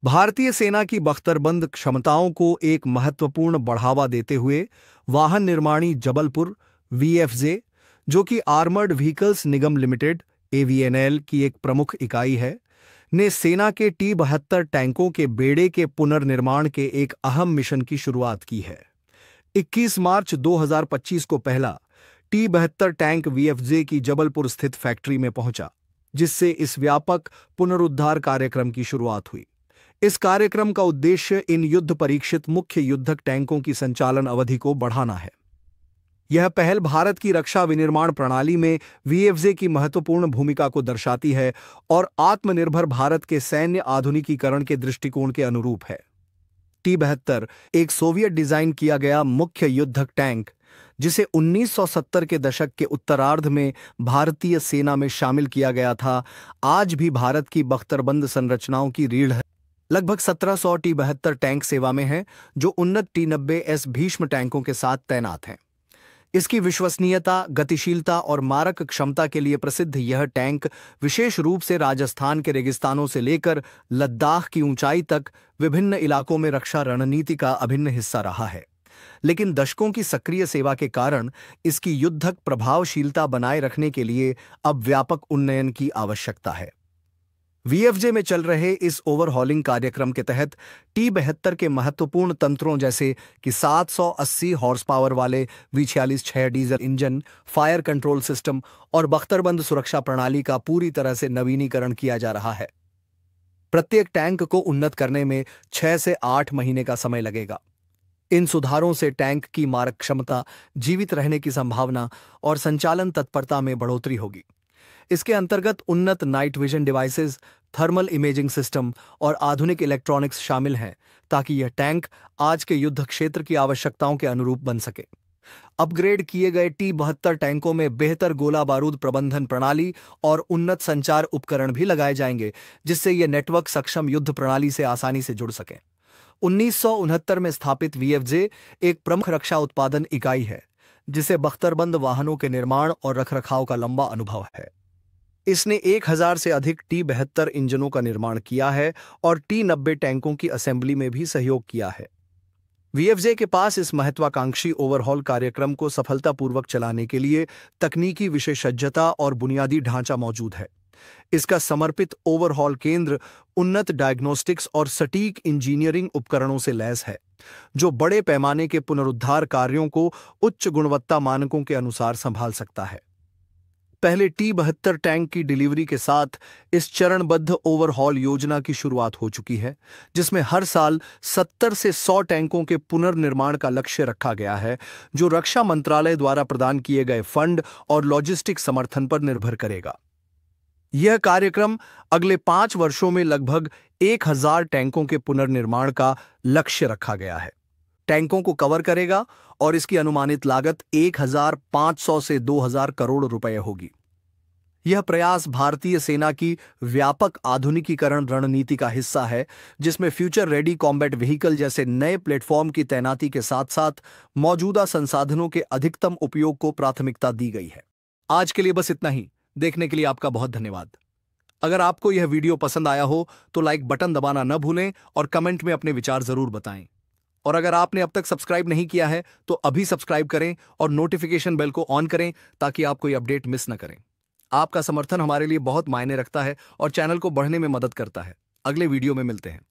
भारतीय सेना की बख्तरबंद क्षमताओं को एक महत्वपूर्ण बढ़ावा देते हुए वाहन निर्माणी जबलपुर वीएफजे, जो कि आर्मर्ड व्हीकल्स निगम लिमिटेड एवीएनएल की एक प्रमुख इकाई है, ने सेना के T-72 टैंकों के बेड़े के पुनर्निर्माण के एक अहम मिशन की शुरुआत की है। 21 मार्च 2025 को पहला T-72 टैंक वीएफजे की जबलपुर स्थित फैक्ट्री में पहुंचा, जिससे इस व्यापक पुनरुद्धार कार्यक्रम की शुरुआत हुई। इस कार्यक्रम का उद्देश्य इन युद्ध परीक्षित मुख्य युद्धक टैंकों की संचालन अवधि को बढ़ाना है। यह पहल भारत की रक्षा विनिर्माण प्रणाली में वीएफजे की महत्वपूर्ण भूमिका को दर्शाती है और आत्मनिर्भर भारत के सैन्य आधुनिकीकरण के दृष्टिकोण के अनुरूप है। T-72 एक सोवियत डिजाइन किया गया मुख्य युद्धक टैंक, जिसे 1970 के दशक के उत्तरार्ध में भारतीय सेना में शामिल किया गया था, आज भी भारत की बख्तरबंद संरचनाओं की रीढ़ है। लगभग 1700 T-72 टैंक सेवा में हैं, जो उन्नत T-90S भीष्म टैंकों के साथ तैनात हैं। इसकी विश्वसनीयता, गतिशीलता और मारक क्षमता के लिए प्रसिद्ध यह टैंक विशेष रूप से राजस्थान के रेगिस्तानों से लेकर लद्दाख की ऊंचाई तक विभिन्न इलाकों में रक्षा रणनीति का अभिन्न हिस्सा रहा है। लेकिन दशकों की सक्रिय सेवा के कारण इसकी युद्धक प्रभावशीलता बनाए रखने के लिए अब व्यापक उन्नयन की आवश्यकता है। वीएफजे में चल रहे इस ओवरहॉलिंग कार्यक्रम के तहत T-72 के महत्वपूर्ण तंत्रों जैसे कि 780 हॉर्स पावर वाले V46 diesel engine, fire control system और बख्तरबंद सुरक्षा प्रणाली का पूरी तरह से नवीनीकरण किया जा रहा है। प्रत्येक टैंक को उन्नत करने में 6 से 8 महीने का समय लगेगा। इन सुधारों से टैंक की मारक क्षमता, जीवित रहने की संभावना और संचालन तत्परता में बढ़ोतरी होगी। इसके अंतर्गत उन्नत night vision devices, thermal imaging system और आधुनिक इलेक्ट्रॉनिक्स शामिल हैं, ताकि यह टैंक आज के युद्ध क्षेत्र की आवश्यकताओं के अनुरूप बन सके। अपग्रेड किए गए T-72 टैंकों में बेहतर गोला बारूद प्रबंधन प्रणाली और उन्नत संचार उपकरण भी लगाए जाएंगे, जिससे यह नेटवर्क सक्षम युद्ध प्रणाली से आसानी से जुड़ सके। 1969 में स्थापित वीएफजे एक प्रमुख रक्षा उत्पादन इकाई है, जिसे बख्तरबंद वाहनों के निर्माण और रखरखाव का लंबा अनुभव है। इसने 1000 से अधिक T-72 इंजनों का निर्माण किया है और T-90 टैंकों की असेंबली में भी सहयोग किया है। वीएफजे के पास इस महत्वाकांक्षी ओवरहॉल कार्यक्रम को सफलतापूर्वक चलाने के लिए तकनीकी विशेषज्ञता और बुनियादी ढांचा मौजूद है। इसका समर्पित ओवरहॉल केंद्र उन्नत डायग्नोस्टिक्स और सटीक इंजीनियरिंग उपकरणों से लैस है, जो बड़े पैमाने के पुनरुद्धार कार्यों को उच्च गुणवत्ता मानकों के अनुसार संभाल सकता है। पहले T-72 टैंक की डिलीवरी के साथ इस चरणबद्ध ओवरहॉल योजना की शुरुआत हो चुकी है, जिसमें हर साल 70 से 100 टैंकों के पुनर्निर्माण का लक्ष्य रखा गया है, जो रक्षा मंत्रालय द्वारा प्रदान किए गए फंड और लॉजिस्टिक समर्थन पर निर्भर करेगा। यह कार्यक्रम अगले 5 वर्षों में लगभग 1000 टैंकों के पुनर्निर्माण का लक्ष्य रखा गया है। टैंकों को कवर करेगा और इसकी अनुमानित लागत 1500 से 2000 करोड़ रुपए होगी। यह प्रयास भारतीय सेना की व्यापक आधुनिकीकरण रणनीति का हिस्सा है, जिसमें फ्यूचर रेडी कॉम्बैट व्हीकल जैसे नए प्लेटफॉर्म की तैनाती के साथ साथ मौजूदा संसाधनों के अधिकतम उपयोग को प्राथमिकता दी गई है। आज के लिए बस इतना ही। देखने के लिए आपका बहुत धन्यवाद। अगर आपको यह वीडियो पसंद आया हो तो लाइक बटन दबाना न भूलें और कमेंट में अपने विचार जरूर बताएं। और अगर आपने अब तक सब्सक्राइब नहीं किया है तो अभी सब्सक्राइब करें और नोटिफिकेशन बेल को ऑन करें, ताकि आप कोई अपडेट मिस न करें। आपका समर्थन हमारे लिए बहुत मायने रखता है और चैनल को बढ़ने में मदद करता है। अगले वीडियो में मिलते हैं।